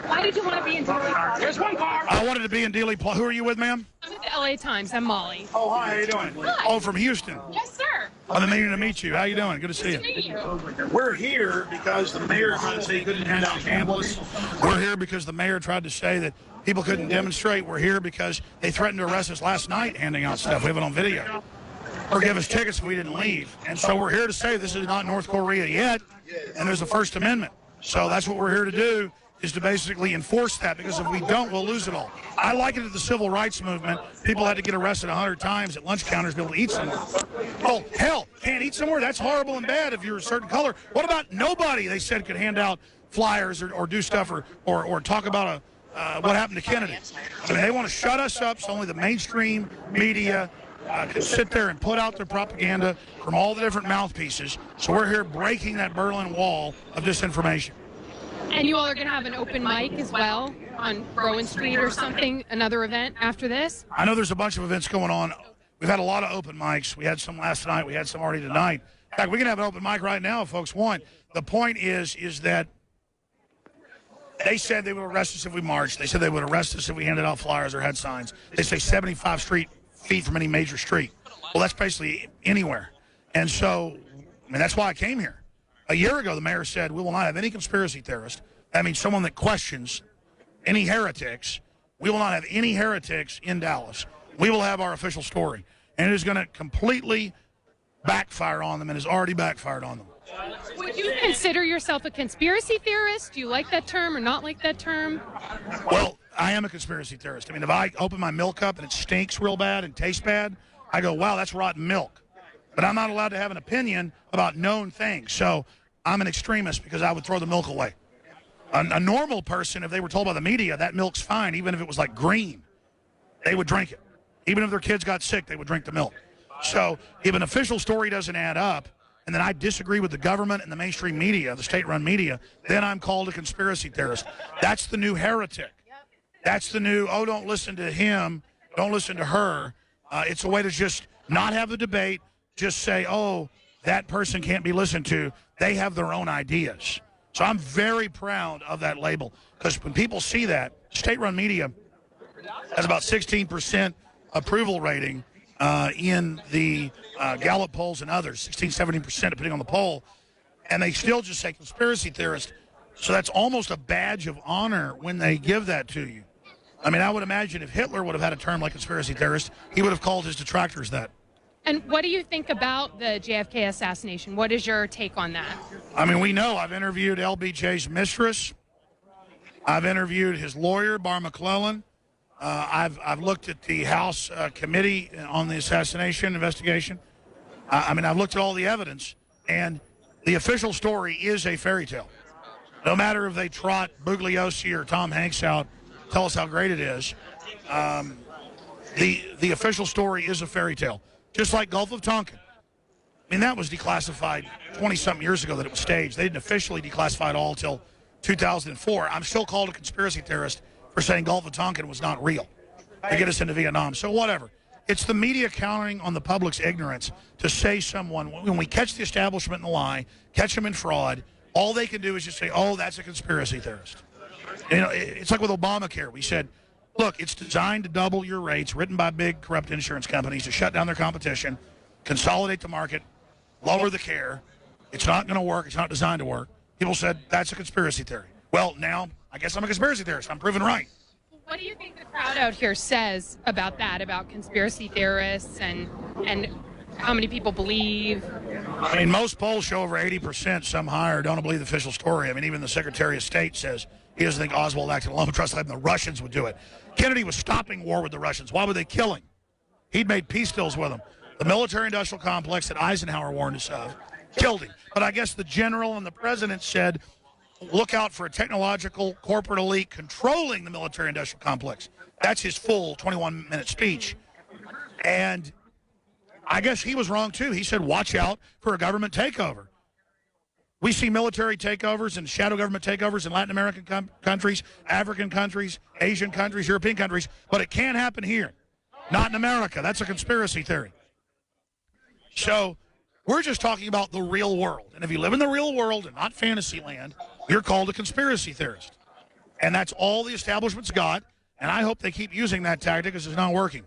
Why did you want to be in Dealey Plaza? There's one car. I wanted to be in Dealey Plaza. Who are you with, ma'am? I'm with the LA Times. I'm Molly. Oh, hi. How you doing? Hi. Oh, from Houston. Yes, sir. I'm meaning to meet you. How you doing? Good to see you. Good to meet you. We're here because the mayor tried to say he couldn't hand out pamphlets. We're here because the mayor tried to say that people couldn't demonstrate. We're here because they threatened to arrest us last night handing out stuff. We have it on video. Or give us tickets if we didn't leave. And so we're here to say this is not North Korea yet, and there's a First Amendment. So that's what we're here to do, is to basically enforce that, because if we don't, we'll lose it all. I liken it to the civil rights movement. People had to get arrested 100 times at lunch counters to be able to eat somewhere. Oh, hell, can't eat somewhere? That's horrible and bad if you're a certain color. What about nobody, they said, could hand out flyers or do stuff or talk about what happened to Kennedy? I mean, they want to shut us up so only the mainstream media can sit there and put out their propaganda from all the different mouthpieces. So we're here breaking that Berlin Wall of disinformation. And you all are going to have an open mic as well on Rowan Street or something, another event after this? I know there's a bunch of events going on. We've had a lot of open mics. We had some last night. We had some already tonight. In fact, we can have an open mic right now if folks want. The point is that they said they would arrest us if we marched. They said they would arrest us if we handed out flyers or had signs. They say 75 feet from any major street. Well, that's basically anywhere. And so, I mean, that's why I came here. A year ago, the mayor said, we will not have any conspiracy theorists. That means someone that questions any heretics. We will not have any heretics in Dallas. We will have our official story. And it is going to completely backfire on them, and has already backfired on them. Would you consider yourself a conspiracy theorist? Do you like that term or not like that term? Well, I am a conspiracy theorist. I mean, if I open my milk cup and it stinks real bad and tastes bad, I go, wow, that's rotten milk. But I'm not allowed to have an opinion about known things. So I'm an extremist because I would throw the milk away. A normal person, if they were told by the media that milk's fine, even if it was like green, they would drink it. Even if their kids got sick, they would drink the milk. So if an official story doesn't add up, and then I disagree with the government and the mainstream media, the state-run media, then I'm called a conspiracy theorist. That's the new heretic. That's the new, oh, don't listen to him, don't listen to her. It's a way to just not have the debate, just say, oh, that person can't be listened to. They have their own ideas. So I'm very proud of that label, because when people see that, state-run media has about 16% approval rating in the Gallup polls and others, 16, 17%, depending on the poll, and they still just say conspiracy theorist. So that's almost a badge of honor when they give that to you. I mean, I would imagine if Hitler would have had a term like conspiracy theorist, he would have called his detractors that. And what do you think about the JFK assassination? What is your take on that? I mean, we know. I've interviewed LBJ's mistress. I've interviewed his lawyer, Bar McClellan. I've looked at the House committee on the assassination investigation. I mean, I've looked at all the evidence, and the official story is a fairy tale. No matter if they trot Bugliosi or Tom Hanks out, tell us how great it is. The official story is a fairy tale, just like Gulf of Tonkin. I mean, that was declassified 20-something years ago that it was staged. They didn't officially declassify it all until 2004. I'm still called a conspiracy theorist for saying Gulf of Tonkin was not real to get us into Vietnam. So whatever. It's the media countering on the public's ignorance to say someone, when we catch the establishment in the lie, catch them in fraud, all they can do is just say, oh, that's a conspiracy theorist. You know, it's like with Obamacare. We said, look, it's designed to double your rates, written by big corrupt insurance companies to shut down their competition, consolidate the market, lower the care. It's not going to work. It's not designed to work. People said, that's a conspiracy theory. Well, now, I guess I'm a conspiracy theorist. I'm proven right. What do you think the crowd out here says about that, about conspiracy theorists and how many people believe? I mean, most polls show over 80%, some higher, don't believe the official story. I mean, even the Secretary of State says he doesn't think Oswald acted alone, trust like the Russians would do it. Kennedy was stopping war with the Russians. Why would they kill him? He'd made peace deals with them. The military-industrial complex that Eisenhower warned us of killed him. But I guess the general and the president said, look out for a technological corporate elite controlling the military-industrial complex. That's his full 21-minute speech. And I guess he was wrong, too. He said, watch out for a government takeover. We see military takeovers and shadow government takeovers in Latin American countries, African countries, Asian countries, European countries, but it can't happen here. Not in America. That's a conspiracy theory. So we're just talking about the real world. And if you live in the real world and not fantasy land, you're called a conspiracy theorist. And that's all the establishment's got, and I hope they keep using that tactic because it's not working.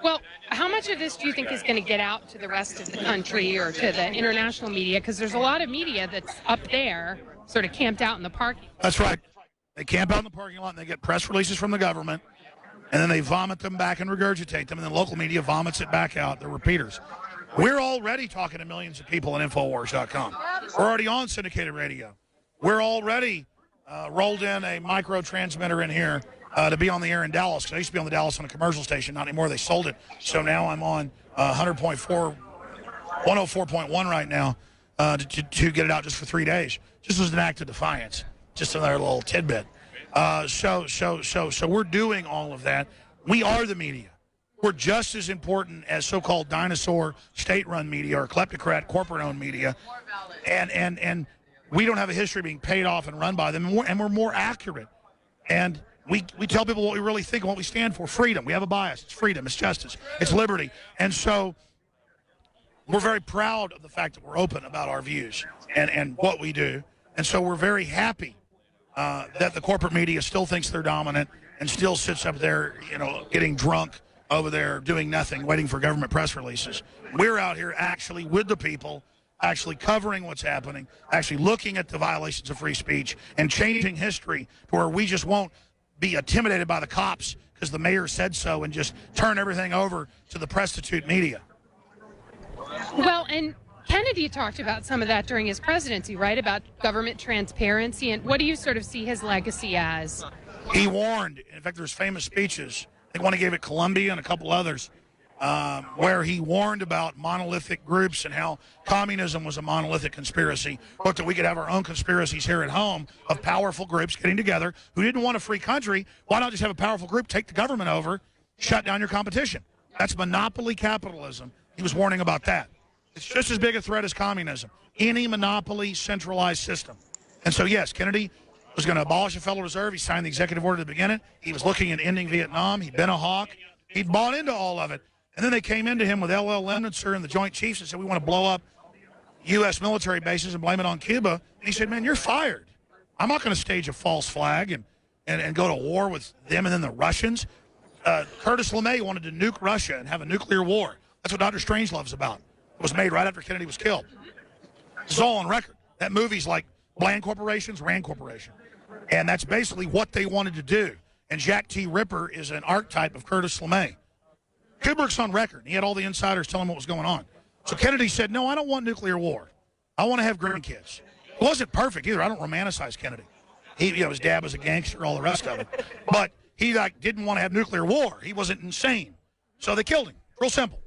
Well, how much of this do you think is going to get out to the rest of the country or to the international media? Because there's a lot of media that's up there, sort of camped out in the parking. That's right. They camp out in the parking lot, and they get press releases from the government, and then they vomit them back and regurgitate them, and then local media vomits it back out. They're repeaters. We're already talking to millions of people on Infowars.com. We're already on syndicated radio. We're already rolled in a micro transmitter in here to be on the air in Dallas. 'Cause I used to be on the Dallas on a commercial station. Not anymore. They sold it. So now I'm on 100.4, 104.1 right now to get it out just for 3 days. Just as an act of defiance. Just another little tidbit. So we're doing all of that. We are the media. We're just as important as so-called dinosaur state-run media or kleptocrat corporate-owned media. And we don't have a history of being paid off and run by them, and we're more accurate. And we tell people what we really think and what we stand for. Freedom. We have a bias. It's freedom. It's justice. It's liberty. And so we're very proud of the fact that we're open about our views and what we do. And so we're very happy that the corporate media still thinks they're dominant and still sits up there, getting drunk over there, doing nothing, waiting for government press releases. We're out here actually with the people, actually covering what's happening, actually looking at the violations of free speech and changing history to where we just won't be intimidated by the cops because the mayor said so and just turn everything over to the prostitute media. Well, and Kennedy talked about some of that during his presidency, right, about government transparency. And what do you sort of see his legacy as? He warned. In fact, there's famous speeches. I think one he gave at Columbia and a couple others where he warned about monolithic groups and how communism was a monolithic conspiracy, but that we could have our own conspiracies here at home of powerful groups getting together who didn't want a free country. Why not just have a powerful group take the government over, shut down your competition? That's monopoly capitalism. He was warning about that. It's just as big a threat as communism, any monopoly centralized system. And so, yes, Kennedy was going to abolish the Federal Reserve. He signed the executive order to begin it. He was looking at ending Vietnam. He'd been a hawk. He'd bought into all of it. And then they came into him with L.L. Lemnitzer and the Joint Chiefs and said, we want to blow up U.S. military bases and blame it on Cuba. And he said, man, you're fired. I'm not going to stage a false flag and go to war with them and then the Russians. Curtis LeMay wanted to nuke Russia and have a nuclear war. That's what Dr. Strangelove's about. It was made right after Kennedy was killed. It's all on record. That movie's like Bland Corporation's Rand Corporation. And that's basically what they wanted to do. And Jack T. Ripper is an archetype of Curtis LeMay. Kubrick's on record. He had all the insiders telling him what was going on. So Kennedy said, no, I don't want nuclear war. I want to have grandkids. It wasn't perfect either. I don't romanticize Kennedy. His dad was a gangster, all the rest of it. But he didn't want to have nuclear war. He wasn't insane. So they killed him. Real simple.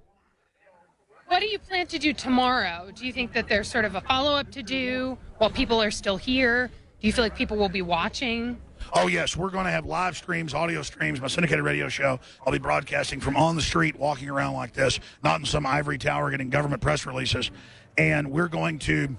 What do you plan to do tomorrow? Do you think that there's sort of a follow-up to do while people are still here? Do you feel like people will be watching? Oh, yes. We're going to have live streams, audio streams, my syndicated radio show. I'll be broadcasting from on the street, walking around like this, not in some ivory tower getting government press releases. And we're going to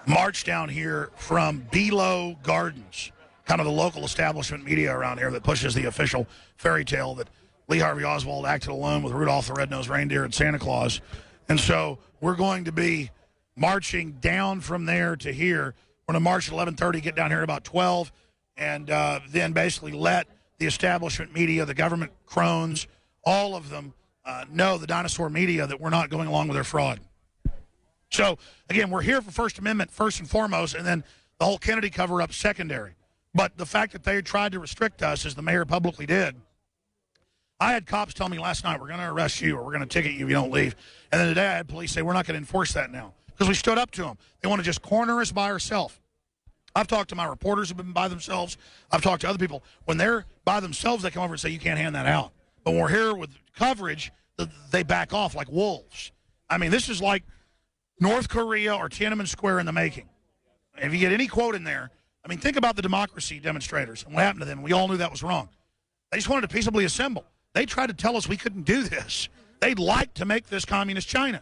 march down here from Belo Gardens, kind of the local establishment media around here that pushes the official fairy tale that Lee Harvey Oswald acted alone with Rudolph the Red-Nosed Reindeer and Santa Claus. And so we're going to be marching down from there to here. We're going to march at 11:30, get down here at about 12, and then basically let the establishment media, the government crones, all of them know, the dinosaur media, that we're not going along with their fraud. So, again, we're here for First Amendment first and foremost, and then the whole Kennedy cover-up secondary. But the fact that they tried to restrict us, as the mayor publicly did, I had cops tell me last night, we're going to arrest you or we're going to ticket you if you don't leave. And then today I had police say, we're not going to enforce that now because we stood up to them. They want to just corner us by ourselves. I've talked to my reporters who have been by themselves. I've talked to other people. When they're by themselves, they come over and say, you can't hand that out. But when we're here with coverage, they back off like wolves. I mean, this is like North Korea or Tiananmen Square in the making. If you get any quote in there, I mean, think about the democracy demonstrators and what happened to them. We all knew that was wrong. They just wanted to peaceably assemble. They tried to tell us we couldn't do this. They'd like to make this communist China.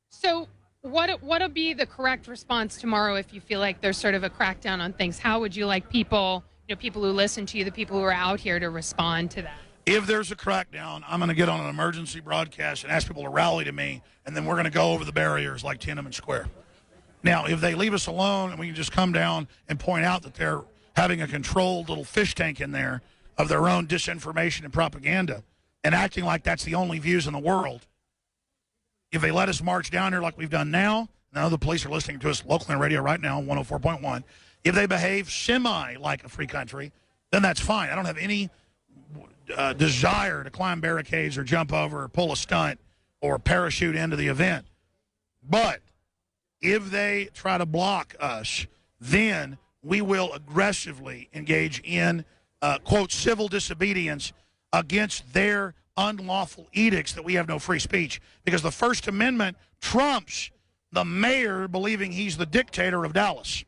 So what'll be the correct response tomorrow if you feel like there's sort of a crackdown on things? How would you like people, people who listen to you, the people who are out here, to respond to that? If there's a crackdown, I'm going to get on an emergency broadcast and ask people to rally to me, and then we're going to go over the barriers like Tiananmen Square. Now, if they leave us alone and we can just come down and point out that they're having a controlled little fish tank in there of their own disinformation and propaganda and acting like that's the only views in the world, if they let us march down here like we've done now, now the police are listening to us locally on radio right now, 104.1, if they behave semi like a free country, then that's fine. I don't have any desire to climb barricades or jump over or pull a stunt or parachute into the event. But if they try to block us, then we will aggressively engage in, quote, civil disobedience against their unlawful edicts that we have no free speech. Because the First Amendment trumps the mayor believing he's the dictator of Dallas.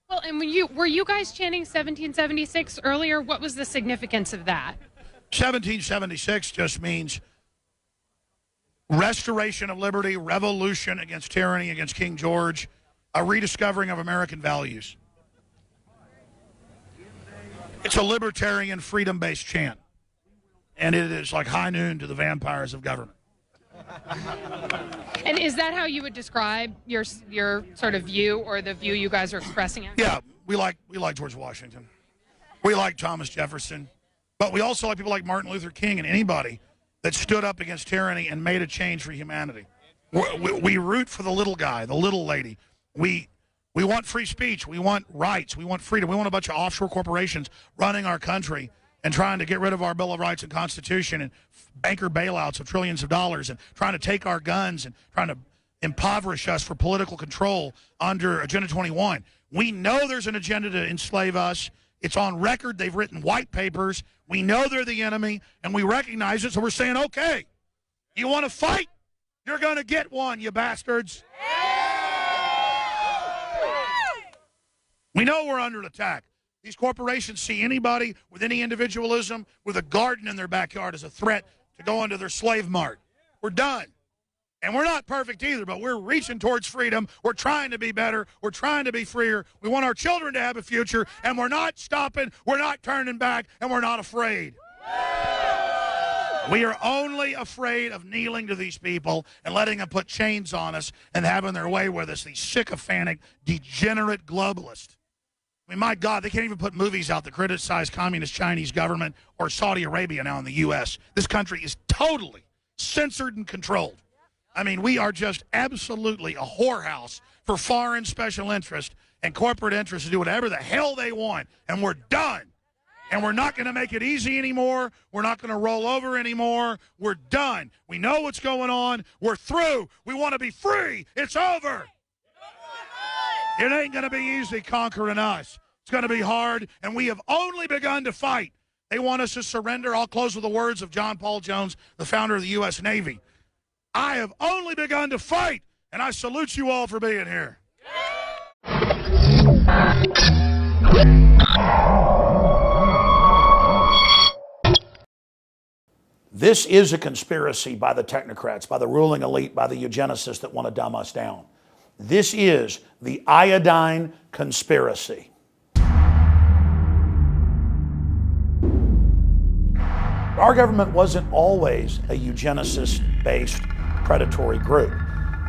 Well, and were you guys chanting 1776 earlier? What was the significance of that? 1776 just means restoration of liberty, revolution against tyranny, against King George, a rediscovering of American values. It's a libertarian, freedom-based chant, and it is like high noon to the vampires of government. And is that how you would describe your sort of view, or the view you guys are expressing? Yeah, we like George Washington. We like Thomas Jefferson. But we also like people like Martin Luther King and anybody that stood up against tyranny and made a change for humanity. We root for the little guy, the little lady. We want free speech. We want rights. We want freedom. We want a bunch of offshore corporations running our country and trying to get rid of our Bill of Rights and Constitution and banker bailouts of trillions of dollars and trying to take our guns and trying to impoverish us for political control under Agenda 21. We know there's an agenda to enslave us. It's on record. They've written white papers. We know they're the enemy, and we recognize it, so we're saying, okay, you want to fight? You're going to get one, you bastards. We know we're under attack. These corporations see anybody with any individualism with a garden in their backyard as a threat to go into their slave mart. We're done. And we're not perfect either, but we're reaching towards freedom. We're trying to be better. We're trying to be freer. We want our children to have a future, and we're not stopping. We're not turning back, and we're not afraid. We are only afraid of kneeling to these people and letting them put chains on us and having their way with us, these sycophantic, degenerate globalists. I mean, my God, they can't even put movies out that criticize communist Chinese government or Saudi Arabia now in the U.S. This country is totally censored and controlled. I mean, we are just absolutely a whorehouse for foreign special interest and corporate interests to do whatever the hell they want, and we're done. And we're not going to make it easy anymore. We're not going to roll over anymore. We're done. We know what's going on. We're through. We want to be free. It's over. It ain't going to be easy conquering us. It's going to be hard, and we have only begun to fight. They want us to surrender. I'll close with the words of John Paul Jones, the founder of the U.S. Navy. I have only begun to fight, and I salute you all for being here. This is a conspiracy by the technocrats, by the ruling elite, by the eugenicists that want to dumb us down. This is the iodine conspiracy. Our government wasn't always a eugenicist-based predatory group.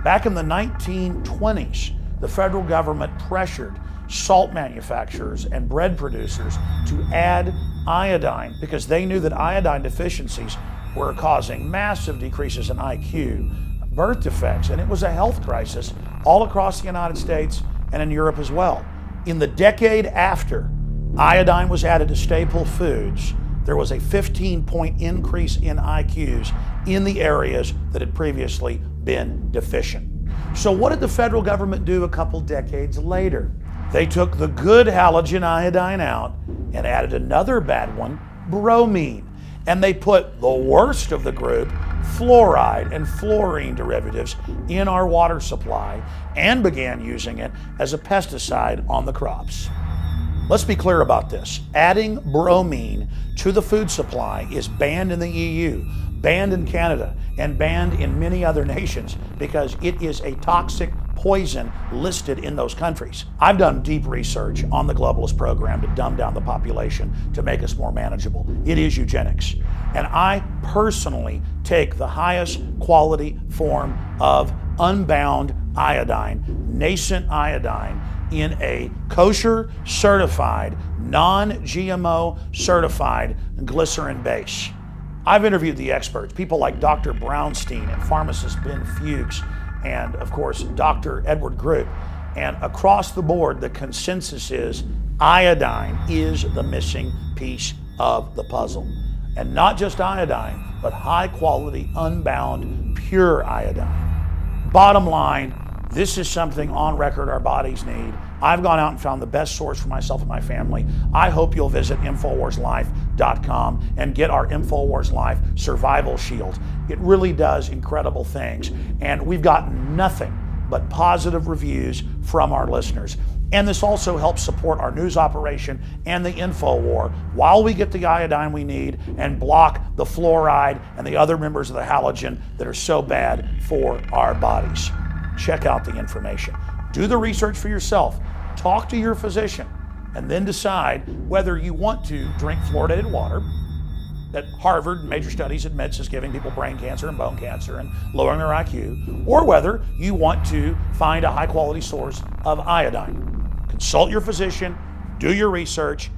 Back in the 1920s, the federal government pressured salt manufacturers and bread producers to add iodine because they knew that iodine deficiencies were causing massive decreases in IQ, birth defects, and it was a health crisis all across the United States and in Europe as well. In the decade after iodine was added to staple foods, there was a 15-point increase in IQs in the areas that had previously been deficient. So what did the federal government do a couple decades later? They took the good halogen iodine out and added another bad one, bromine. And they put the worst of the group, fluoride and fluorine derivatives, in our water supply and began using it as a pesticide on the crops. Let's be clear about this. Adding bromine to the food supply is banned in the EU, banned in Canada, and banned in many other nations because it is a toxic poison listed in those countries. I've done deep research on the globalist program to dumb down the population to make us more manageable. It is eugenics. And I personally take the highest quality form of unbound iodine, nascent iodine in a kosher certified, non-GMO certified glycerin base. I've interviewed the experts, people like Dr. Brownstein and pharmacist Ben Fuchs, and of course, Dr. Edward Group. And across the board, the consensus is iodine is the missing piece of the puzzle. And not just iodine, but high quality, unbound, pure iodine. Bottom line, this is something on record our bodies need. I've gone out and found the best source for myself and my family. I hope you'll visit InfoWarsLife.com and get our InfoWars Life Survival Shield. It really does incredible things. And we've gotten nothing but positive reviews from our listeners. And this also helps support our news operation and the info war while we get the iodine we need and block the fluoride and the other members of the halogen that are so bad for our bodies. Check out the information. Do the research for yourself. Talk to your physician and then decide whether you want to drink fluoridated water that Harvard, major studies admits is giving people brain cancer and bone cancer and lowering their IQ, or whether you want to find a high quality source of iodine. Consult your physician, do your research,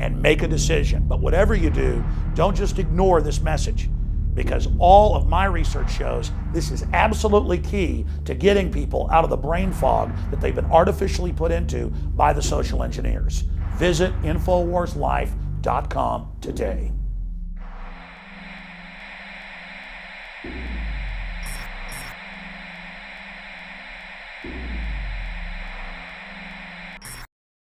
and make a decision. But whatever you do, don't just ignore this message, because all of my research shows this is absolutely key to getting people out of the brain fog that they've been artificially put into by the social engineers. Visit InfoWarsLife.com today.